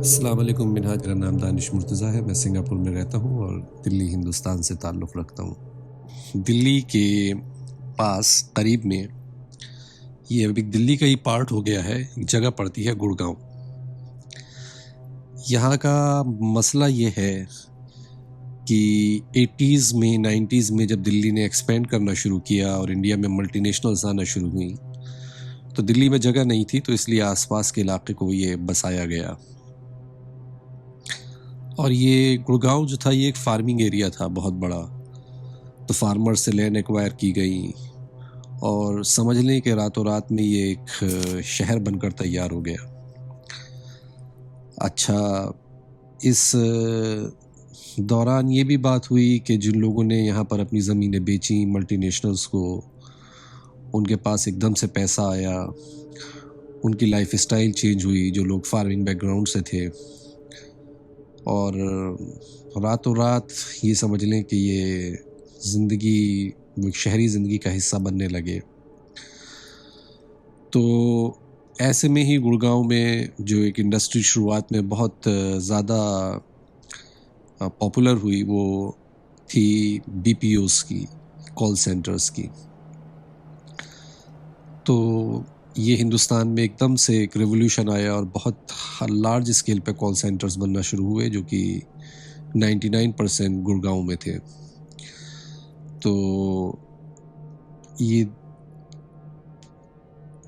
السلام علیکم منہاج، میرا نام دانش مرتضیٰ ہے۔ میں سنگاپور میں رہتا ہوں اور دلی ہندوستان سے تعلق رکھتا ہوں۔ دلی کے پاس قریب میں یہ ابھی دلی کا ہی پارٹ ہو گیا ہے، ایک جگہ پڑتی ہے گڑگاؤں۔ یہاں کا مسئلہ یہ ہے کہ 80s میں 90s میں جب دلی نے ایکسپینڈ کرنا شروع کیا اور انڈیا میں ملٹی نیشنلز آنا شروع ہوئی تو دلی میں جگہ نہیں تھی، تو اس لیے آس پاس کے علاقے کو یہ بسایا گیا۔ اور یہ گڑگاؤں جو تھا یہ ایک فارمنگ ایریا تھا بہت بڑا، تو فارمر سے لینڈ ایکوائر کی گئی اور سمجھ لیں کہ راتوں رات میں یہ ایک شہر بن کر تیار ہو گیا۔ اچھا، اس دوران یہ بھی بات ہوئی کہ جن لوگوں نے یہاں پر اپنی زمینیں بیچیں ملٹی نیشنلز کو، ان کے پاس ایک دم سے پیسہ آیا، ان کی لائف اسٹائل چینج ہوئی، جو لوگ فارمنگ بیک گراؤنڈ سے تھے، اور راتوں رات یہ سمجھ لیں کہ یہ زندگی ایک شہری زندگی کا حصہ بننے لگے۔ تو ایسے میں ہی گڑگاؤں میں جو ایک انڈسٹری شروعات میں بہت زیادہ پاپولر ہوئی، وہ تھی بی پی اوز کی، کال سینٹرز کی۔ تو یہ ہندوستان میں ایک دم سے ایک ریولیوشن آیا اور بہت لارج اسکیل پہ کال سینٹرز بننا شروع ہوئے، جو کہ 99% گڑگاؤں میں تھے۔ تو یہ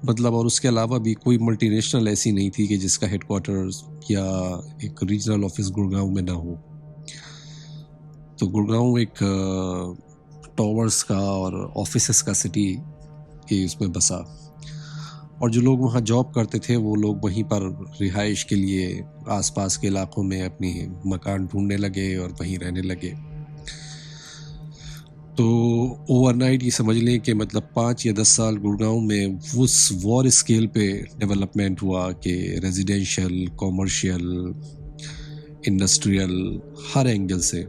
مطلب، اور اس کے علاوہ بھی کوئی ملٹی نیشنل ایسی نہیں تھی کہ جس کا ہیڈ کوارٹرز یا ایک ریجنل آفس گڑگاؤں میں نہ ہو۔ تو گڑگاؤں ایک ٹاورز کا اور آفیسز کا سٹی کے اس میں بسا، اور جو لوگ وہاں جاب کرتے تھے وہ لوگ وہیں پر رہائش کے لیے آس پاس کے علاقوں میں اپنی مکان ڈھونڈنے لگے اور وہیں رہنے لگے۔ تو اوور نائٹ یہ سمجھ لیں کہ مطلب 5 یا 10 سال گڑگاؤں میں اس وار اسکیل پہ ڈیولپمنٹ ہوا کہ ریزیڈینشل، کامرشل، انڈسٹریل، ہر اینگل سے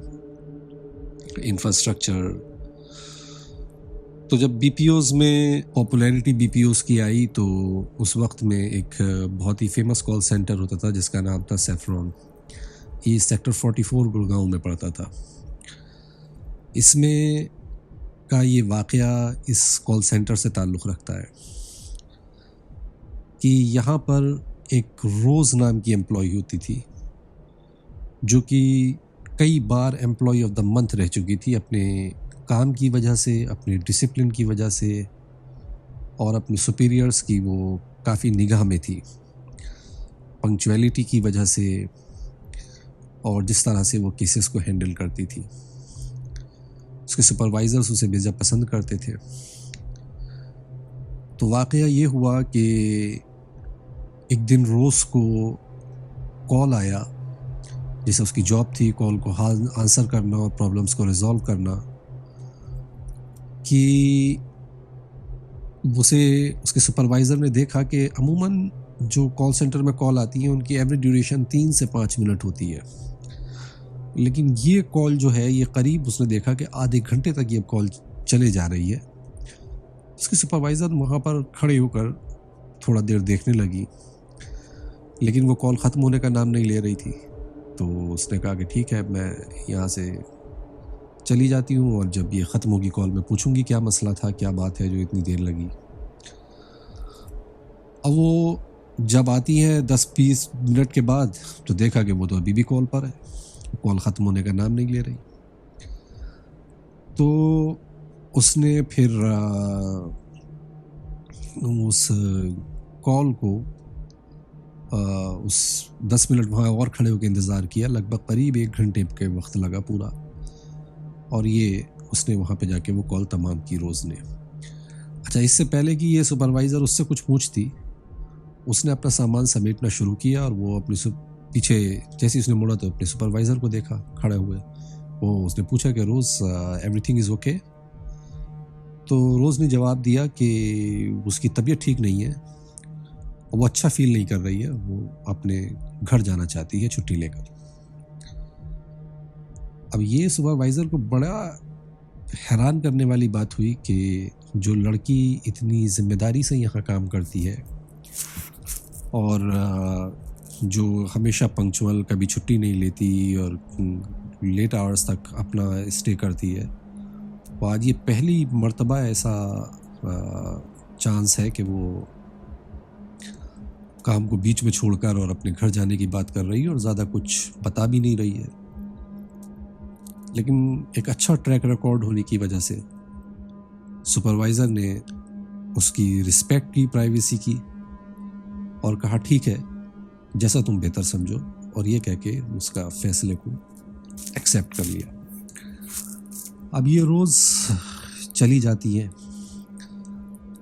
انفراسٹرکچر۔ تو جب بی پی اوز میں پاپولیرٹی بی پی اوز کی آئی، تو اس وقت میں ایک بہت ہی فیمس کال سینٹر ہوتا تھا جس کا نام تھا سیفرون۔ یہ سیکٹر 44 گڑگاؤں میں پڑتا تھا۔ اس میں کا یہ واقعہ اس کال سینٹر سے تعلق رکھتا ہے کہ یہاں پر ایک روز نام کی امپلائی ہوتی تھی، جو کہ کئی بار امپلائی آف دا منتھ رہ چکی تھی، اپنے کام کی وجہ سے، اپنے ڈسپلن کی وجہ سے، اور اپنے سپیریئرز کی وہ کافی نگاہ میں تھی، پنکچویلٹی کی وجہ سے، اور جس طرح سے وہ کیسز کو ہینڈل کرتی تھی۔ اس کے سپروائزرز اسے بے جا پسند کرتے تھے۔ تو واقعہ یہ ہوا کہ ایک دن روز کو کال آیا، جیسے اس کی جاب تھی کال کو آنسر کرنا اور پرابلمس کو ریزالو کرنا، کہ اس کے سپروائزر نے دیکھا کہ عموماً جو کال سینٹر میں کال آتی ہیں ان کی ایوریج ڈیوریشن 3 سے 5 منٹ ہوتی ہے، لیکن یہ کال جو ہے یہ قریب اس نے دیکھا کہ آدھے گھنٹے تک یہ کال چلے جا رہی ہے۔ اس کے سپروائزر وہاں پر کھڑے ہو کر تھوڑا دیر دیکھنے لگی، لیکن وہ کال ختم ہونے کا نام نہیں لے رہی تھی۔ تو اس نے کہا کہ ٹھیک ہے، میں یہاں سے چلی جاتی ہوں، اور جب یہ ختم ہوگی کال میں پوچھوں گی کیا مسئلہ تھا، کیا بات ہے جو اتنی دیر لگی۔ اب وہ جب آتی ہے 10-20 منٹ کے بعد، تو دیکھا کہ وہ تو ابھی بھی کال پر ہے، کال ختم ہونے کا نام نہیں لے رہی۔ تو اس نے پھر اس کال کو اس 10 منٹ وہاں اور کھڑے ہو کے انتظار کیا، لگ بھگ قریب 1 گھنٹے کے وقت لگا پورا، اور یہ اس نے وہاں پہ جا کے وہ کال تمام کی روز نے۔ اچھا، اس سے پہلے کہ یہ سپروائزر اس سے کچھ پوچھتی، اس نے اپنا سامان سمیٹنا شروع کیا، اور وہ اپنے پیچھے جیسے اس نے مڑا تو اپنے سپروائزر کو دیکھا کھڑے ہوئے۔ وہ اس نے پوچھا کہ روز ایوری تھنگ از اوکے؟ تو روز نے جواب دیا کہ اس کی طبیعت ٹھیک نہیں ہے، وہ اچھا فیل نہیں کر رہی ہے، وہ اپنے گھر جانا چاہتی ہے چھٹی لے کر۔ اب یہ سپروائزر کو بڑا حیران کرنے والی بات ہوئی کہ جو لڑکی اتنی ذمہ داری سے یہاں کام کرتی ہے اور جو ہمیشہ پنکچوئل، کبھی چھٹی نہیں لیتی اور لیٹ آورس تک اپنا اسٹے کرتی ہے، وہ آج یہ پہلی مرتبہ ایسا چانس ہے کہ وہ کام کو بیچ میں چھوڑ کر اور اپنے گھر جانے کی بات کر رہی ہے اور زیادہ کچھ بتا بھی نہیں رہی ہے. لیکن ایک اچھا ٹریک ریکارڈ ہونے کی وجہ سے سپروائزر نے اس کی رسپیکٹ کی، پرائیویسی کی، اور کہا ٹھیک ہے جیسا تم بہتر سمجھو، اور یہ کہہ کے اس کا فیصلے کو ایکسیپٹ کر لیا. اب یہ روز چلی جاتی ہے.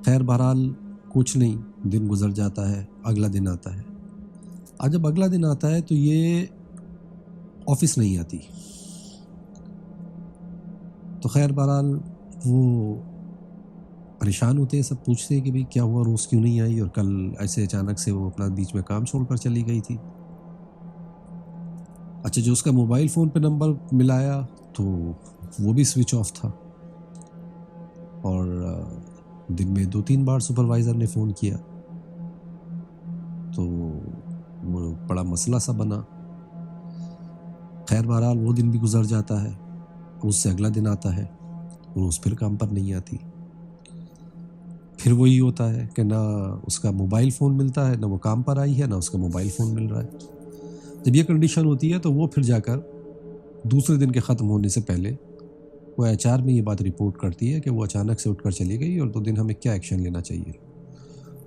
خیر بہرحال کچھ نہیں، دن گزر جاتا ہے، اگلا دن آتا ہے. آج جب اگلا دن آتا ہے تو یہ آفس نہیں آتی. تو خیر بہرحال وہ پریشان ہوتے ہیں، سب پوچھتے ہیں کہ بھئی کیا ہوا، روز کیوں نہیں آئی، اور کل ایسے اچانک سے وہ اپنا بیچ میں کام چھوڑ کر چلی گئی تھی. اچھا، جو اس کا موبائل فون پہ نمبر ملایا تو وہ بھی سوئچ آف تھا، اور دن میں 2-3 بار سپروائزر نے فون کیا تو وہ بڑا مسئلہ سا بنا. خیر بہرحال وہ دن بھی گزر جاتا ہے، اس سے اگلا دن آتا ہے، روز پھر کام پر نہیں آتی. پھر وہی ہوتا ہے کہ نہ اس کا موبائل فون ملتا ہے، نہ وہ کام پر آئی ہے، نہ اس کا موبائل فون مل رہا ہے. جب یہ کنڈیشن ہوتی ہے تو وہ پھر جا کر دوسرے دن کے ختم ہونے سے پہلے وہ HR میں یہ بات رپورٹ کرتی ہے کہ وہ اچانک سے اٹھ کر چلی گئی اور 2 دن ہمیں کیا ایکشن لینا چاہیے.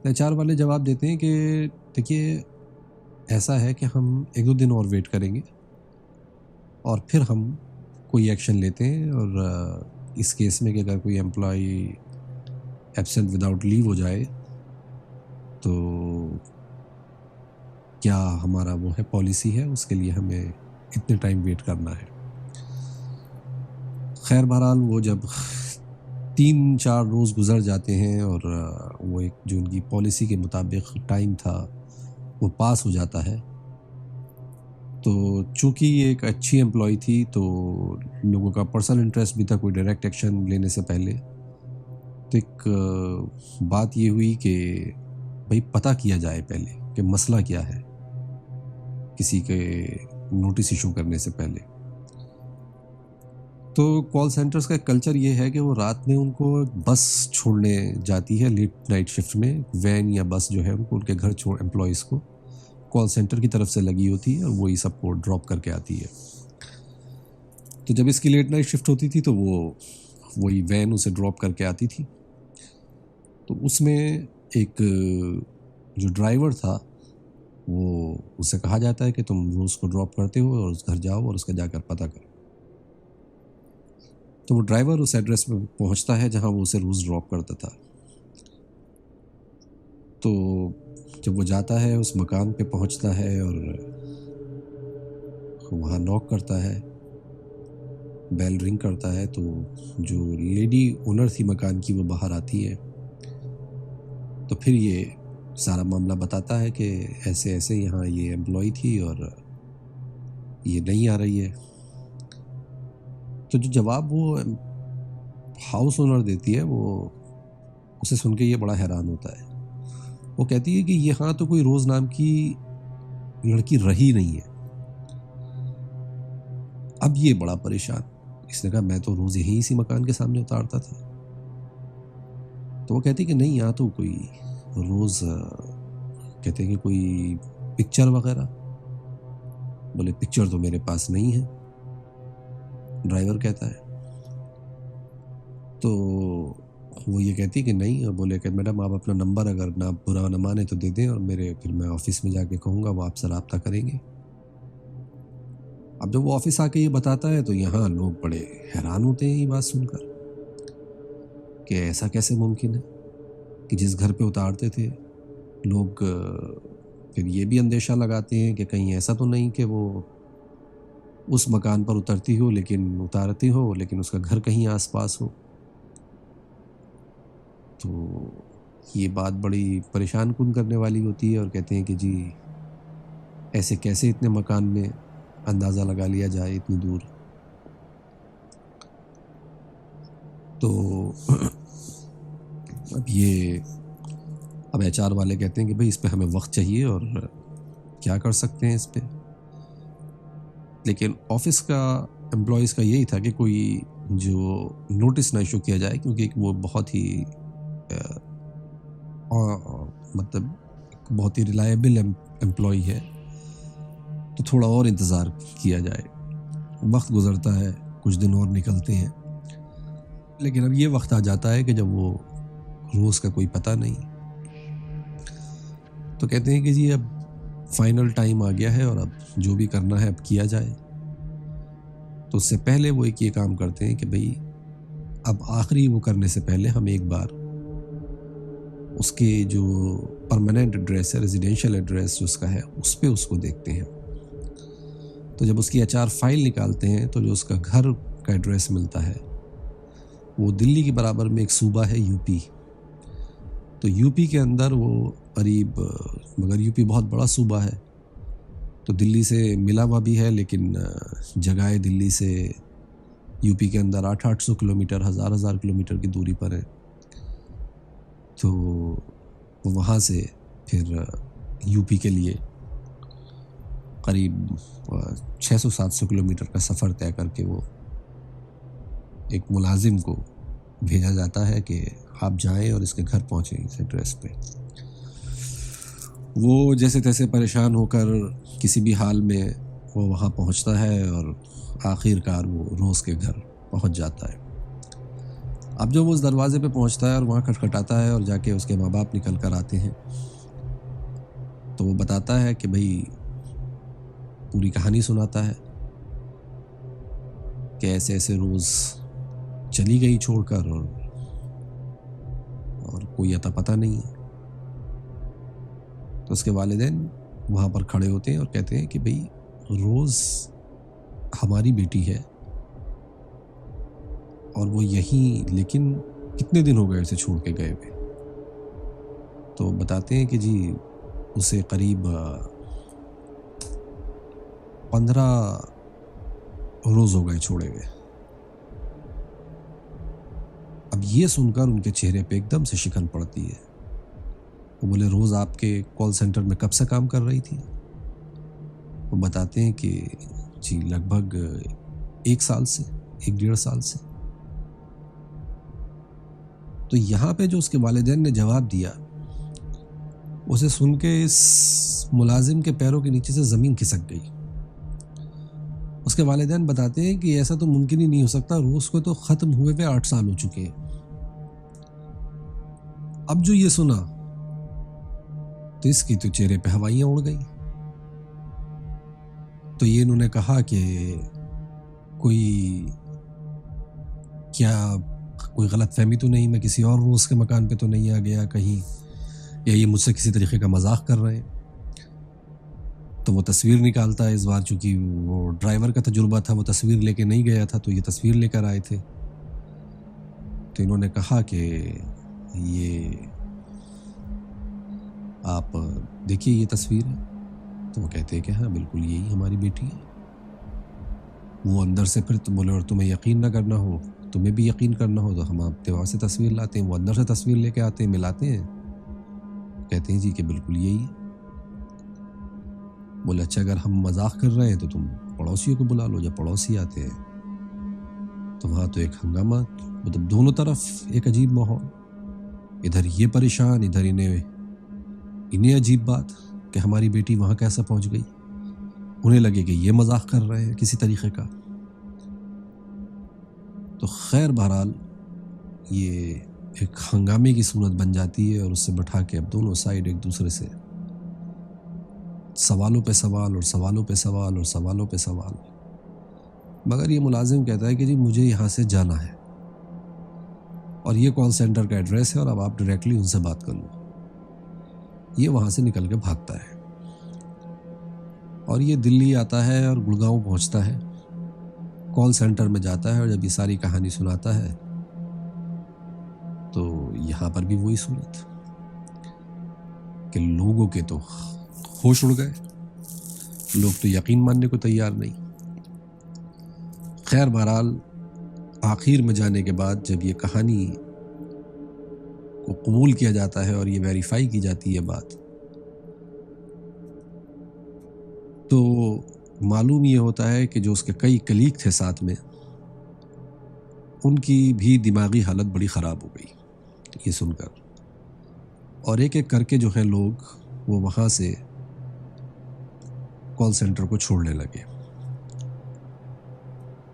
HR والے جواب دیتے ہیں کہ دیکھیے ایسا ہے کہ ہم 1-2 دن اور ویٹ کریں گے اور پھر ہم کوئی ایکشن لیتے ہیں، اور اس کیس میں کہ اگر کوئی امپلائی ایبسنٹ وداؤٹ لیو ہو جائے تو کیا ہمارا وہ ہے پالیسی ہے، اس کے لیے ہمیں اتنے ٹائم ویٹ کرنا ہے. خیر بہرحال وہ جب 3-4 روز گزر جاتے ہیں اور وہ ایک جو ان کی پالیسی کے مطابق ٹائم تھا وہ پاس ہو جاتا ہے، تو چونکہ یہ ایک اچھی امپلائی تھی تو لوگوں کا پرسنل انٹرسٹ بھی تھا کوئی ڈائریکٹ ایکشن لینے سے پہلے. تو ایک بات یہ ہوئی کہ بھئی پتہ کیا جائے پہلے کہ مسئلہ کیا ہے کسی کے نوٹس ایشو کرنے سے پہلے. تو کال سینٹرز کا ایک کلچر یہ ہے کہ وہ رات میں ان کو بس چھوڑنے جاتی ہے، لیٹ نائٹ شفٹ میں وین یا بس جو ہے ان کو ان کے گھر چھوڑ، امپلائیز کو کال سینٹر کی طرف سے لگی ہوتی ہے اور وہی سب کو ڈراپ کر کے آتی ہے. تو جب اس کی لیٹ نائٹ شفٹ ہوتی تھی تو وہی وین اسے ڈراپ کر کے آتی تھی. تو اس میں ایک جو ڈرائیور تھا وہ اس سے کہا جاتا ہے کہ تم روز کو ڈراپ کرتے ہو اور اس گھر جاؤ اور اس کا جا کر پتہ کرو. تو وہ ڈرائیور اس ایڈریس پہ پہنچتا ہے جہاں وہ اسے روز ڈراپ کرتا تھا. تو جب وہ جاتا ہے اس مکان پہ پہنچتا ہے اور وہاں نوک کرتا ہے، بیل رنگ کرتا ہے، تو جو لیڈی اونر تھی مکان کی وہ باہر آتی ہے. تو پھر یہ سارا معاملہ بتاتا ہے کہ ایسے ایسے یہاں یہ امپلائی تھی اور یہ نہیں آ رہی ہے. تو جو جواب وہ ہاؤس اونر دیتی ہے وہ اسے سن کے یہ بڑا حیران ہوتا ہے. وہ کہتی ہے کہ یہاں تو کوئی روز نام کی لڑکی رہی نہیں ہے. اب یہ بڑا پریشان، اس نے کہا میں تو روز یہیں اسی مکان کے سامنے اتارتا تھا. تو وہ کہتی کہ نہیں، یہاں تو کوئی روز کہتے ہیں کہ کوئی پکچر وغیرہ. بولے پکچر تو میرے پاس نہیں ہے، ڈرائیور کہتا ہے. تو وہ یہ کہتی کہ نہیں، اور بولے کہ میڈم آپ اپنا نمبر اگر نہ برا نہ مانے تو دے دیں، اور پھر میں آفس میں جا کے کہوں گا، وہ آپ سے رابطہ کریں گے. اب جب وہ آفس آ کے یہ بتاتا ہے تو یہاں لوگ بڑے حیران ہوتے ہیں یہ بات سن کر کہ ایسا کیسے ممکن ہے کہ جس گھر پہ اتارتے تھے لوگ پھر یہ بھی اندیشہ لگاتے ہیں کہ کہیں ایسا تو نہیں کہ وہ اس مکان پر اترتی ہو لیکن اس کا گھر کہیں آس پاس ہو. تو یہ بات بڑی پریشان کن کرنے والی ہوتی ہے، اور کہتے ہیں کہ جی ایسے کیسے اتنے مکان میں اندازہ لگا لیا جائے اتنی دور. تو اب HR والے کہتے ہیں کہ بھئی اس پہ ہمیں وقت چاہیے اور کیا کر سکتے ہیں اس پہ. لیکن آفس کا امپلائیز کا یہی تھا کہ کوئی جو نوٹس نہ ایشو کیا جائے، کیونکہ وہ بہت ہی مطلب بہت ہی ریلائبل امپلائی ہے، تو تھوڑا اور انتظار کیا جائے. وقت گزرتا ہے، کچھ دن اور نکلتے ہیں، لیکن اب یہ وقت آ جاتا ہے کہ جب وہ روز کا کوئی پتہ نہیں. تو کہتے ہیں کہ جی اب فائنل ٹائم آ گیا ہے اور اب جو بھی کرنا ہے اب کیا جائے. تو اس سے پہلے وہ ایک یہ کام کرتے ہیں کہ بھئی اب آخری وہ کرنے سے پہلے ہم ایک بار اس کے جو پرماننٹ ایڈریس ہے، ریزیڈینشیل ایڈریس جو اس کا ہے، اس پہ اس کو دیکھتے ہیں. تو جب اس کی HR فائل نکالتے ہیں تو جو اس کا گھر کا ایڈریس ملتا ہے وہ دلی کے برابر میں ایک صوبہ ہے یو پی. تو یو پی کے اندر وہ قریب، مگر یو پی بہت بڑا صوبہ ہے تو دلی سے ملا ہوا بھی ہے، لیکن جگہیں دلی سے یو پی کے اندر 800 کلومیٹر، 1000 کلومیٹر کی دوری پر ہے. تو وہاں سے پھر یو پی کے لیے قریب 600-700 کلومیٹر کا سفر طے کر کے وہ ایک ملازم کو بھیجا جاتا ہے کہ آپ جائیں اور اس کے گھر پہنچیں اس ایڈریس پہ. وہ جیسے تیسے پریشان ہو کر کسی بھی حال میں وہ وہاں پہنچتا ہے اور آخر کار وہ روز کے گھر پہنچ جاتا ہے. اب جب وہ اس دروازے پہ پہنچتا ہے اور وہاں کھٹکھٹاتا ہے اور جا کے اس کے ماں باپ نکل کر آتے ہیں تو وہ بتاتا ہے کہ بھئی پوری کہانی سناتا ہے کہ ایسے ایسے روز چلی گئی چھوڑ کر اور کوئی عطا پتہ نہیں ہے. تو اس کے والدین وہاں پر کھڑے ہوتے ہیں اور کہتے ہیں کہ بھئی روز ہماری بیٹی ہے اور وہ یہیں، لیکن کتنے دن ہو گئے اسے چھوڑ کے گئے ہوئے. تو بتاتے ہیں کہ جی اسے قریب 15 روز ہو گئے چھوڑے ہوئے. اب یہ سن کر ان کے چہرے پہ ایک دم سے شکن پڑتی ہے. وہ بولے روز آپ کے کال سینٹر میں کب سے کام کر رہی تھی؟ وہ بتاتے ہیں کہ جی لگ بھگ 1 سال سے، 1-1.5 سال سے. تو یہاں پہ جو اس کے والدین نے جواب دیا اسے سن کے اس ملازم کے پیروں کے نیچے سے زمین کھسک گئی. اس کے والدین بتاتے ہیں کہ ایسا تو ممکن ہی نہیں ہو سکتا، روز کو تو ختم ہوئے ہوئے 8 سال ہو چکے ہیں. اب جو یہ سنا تو اس کی تو چہرے پہ ہوائیاں اڑ گئی. تو یہ انہوں نے کہا کہ کوئی غلط فہمی تو نہیں، میں کسی اور روز کے مکان پہ تو نہیں آ گیا کہیں، یا یہ مجھ سے کسی طریقے کا مذاق کر رہے ہیں. تو وہ تصویر نکالتا ہے. اس بار چونکہ وہ ڈرائیور کا تجربہ تھا، وہ تصویر لے کے نہیں گیا تھا تو یہ تصویر لے کر آئے تھے. تو انہوں نے کہا کہ یہ آپ دیکھیے یہ تصویر ہے. تو وہ کہتے ہیں کہ ہاں بالکل یہی ہماری بیٹی ہے. وہ اندر سے پھر بولے اور تمہیں یقین نہ کرنا ہو، تمہیں بھی یقین کرنا ہو تو ہم آپ کے وہاں سے تصویر لاتے ہیں. وہ اندر سے تصویر لے کے آتے ہیں، ملاتے ہیں، کہتے ہیں جی کہ بالکل یہی ہے. بولے اچھا اگر ہم مذاق کر رہے ہیں تو تم پڑوسیوں کو بلا لو. جب پڑوسی آتے ہیں تو وہاں تو ایک ہنگامہ، مطلب دونوں طرف ایک عجیب ماحول. ادھر یہ پریشان، ادھر انہیں عجیب بات کہ ہماری بیٹی وہاں کیسے پہنچ گئی. انہیں لگے کہ یہ مذاق کر رہے ہیں کسی طریقے کا. تو خیر بہرحال یہ ایک ہنگامے کی صورت بن جاتی ہے اور اس سے بٹھا کے اب دونوں سائڈ ایک دوسرے سے سوالوں پہ سوال اور سوالوں پہ سوال اور سوالوں پہ سوال. مگر یہ ملازم کہتا ہے کہ جی مجھے یہاں سے جانا ہے اور یہ کال سینٹر کا ایڈریس ہے اور اب آپ ڈائریکٹلی ان سے بات کر لو. یہ وہاں سے نکل کے بھاگتا ہے اور یہ دلی آتا ہے اور گڑگاؤں پہنچتا ہے، کال سینٹر میں جاتا ہے اور جب یہ ساری کہانی سناتا ہے تو یہاں پر بھی وہی صورت کہ لوگوں کے تو ہوش اڑ گئے، لوگ تو یقین ماننے کو تیار نہیں. خیر بہرحال آخر میں جانے کے بعد جب یہ کہانی کو قبول کیا جاتا ہے اور یہ ویریفائی کی جاتی ہے بات، تو معلوم یہ ہوتا ہے کہ جو اس کے کئی کلیگ تھے ساتھ میں، ان کی بھی دماغی حالت بڑی خراب ہو گئی یہ سن کر، اور ایک ایک کر کے جو ہے لوگ وہ وہاں سے کال سینٹر کو چھوڑنے لگے۔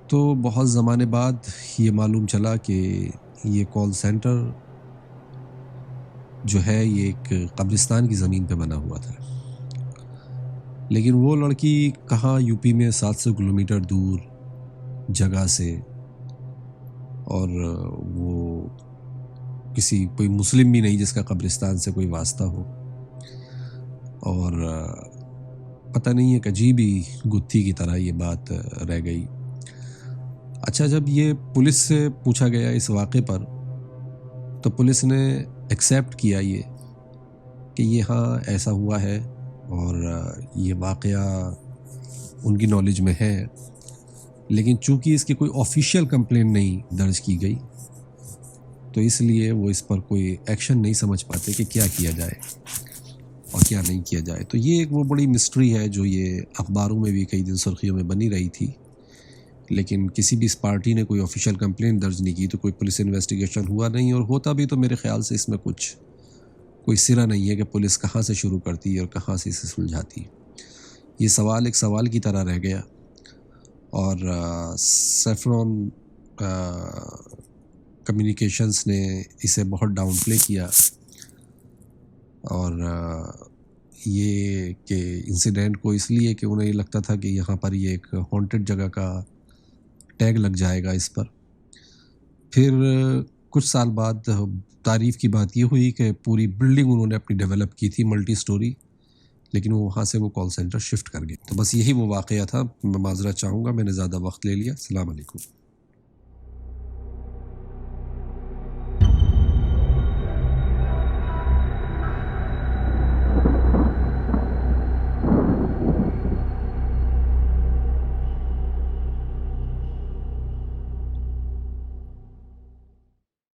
تو بہت زمانے بعد یہ معلوم چلا کہ یہ کال سینٹر جو ہے یہ ایک قبرستان کی زمین پہ بنا ہوا تھا، لیکن وہ لڑکی کہاں، یو پی میں 700 کلومیٹر دور جگہ سے، اور وہ کوئی مسلم بھی نہیں جس کا قبرستان سے کوئی واسطہ ہو، اور پتہ نہیں ایک عجیب ہی گتھی کی طرح یہ بات رہ گئی۔ اچھا، جب یہ پولیس سے پوچھا گیا اس واقعے پر تو پولیس نے ایکسیپٹ کیا یہ کہ یہ ہاں ایسا ہوا ہے، اور یہ واقعہ ان کی نالج میں ہے، لیکن چونکہ اس کی کوئی آفیشیل کمپلین نہیں درج کی گئی تو اس لیے وہ اس پر کوئی ایکشن نہیں سمجھ پاتے کہ کیا کیا جائے اور کیا نہیں کیا جائے۔ تو یہ ایک وہ بڑی مسٹری ہے جو یہ اخباروں میں بھی کئی دن سرخیوں میں بنی رہی تھی، لیکن کسی بھی اس پارٹی نے کوئی آفیشیل کمپلین درج نہیں کی، تو کوئی پولیس انویسٹیگیشن ہوا نہیں، اور ہوتا بھی تو میرے خیال سے اس میں کوئی سرا نہیں ہے کہ پولیس کہاں سے شروع کرتی اور کہاں سے اسے سلجھاتی۔ یہ سوال ایک سوال کی طرح رہ گیا، اور سیفرون کمیونیکیشنز نے اسے بہت ڈاؤن پلے کیا، اور یہ کہ انسیڈنٹ کو اس لیے کہ انہیں لگتا تھا کہ یہاں پر یہ ایک ہانٹڈ جگہ کا ٹیگ لگ جائے گا اس پر۔ پھر کچھ سال بعد تعریف کی بات یہ ہوئی کہ پوری بلڈنگ انہوں نے اپنی ڈیولپ کی تھی ملٹی سٹوری، لیکن وہ وہاں سے وہ کال سینٹر شفٹ کر گئے۔ تو بس یہی وہ واقعہ تھا۔ میں معذرت چاہوں گا، میں نے زیادہ وقت لے لیا۔ السلام علیکم۔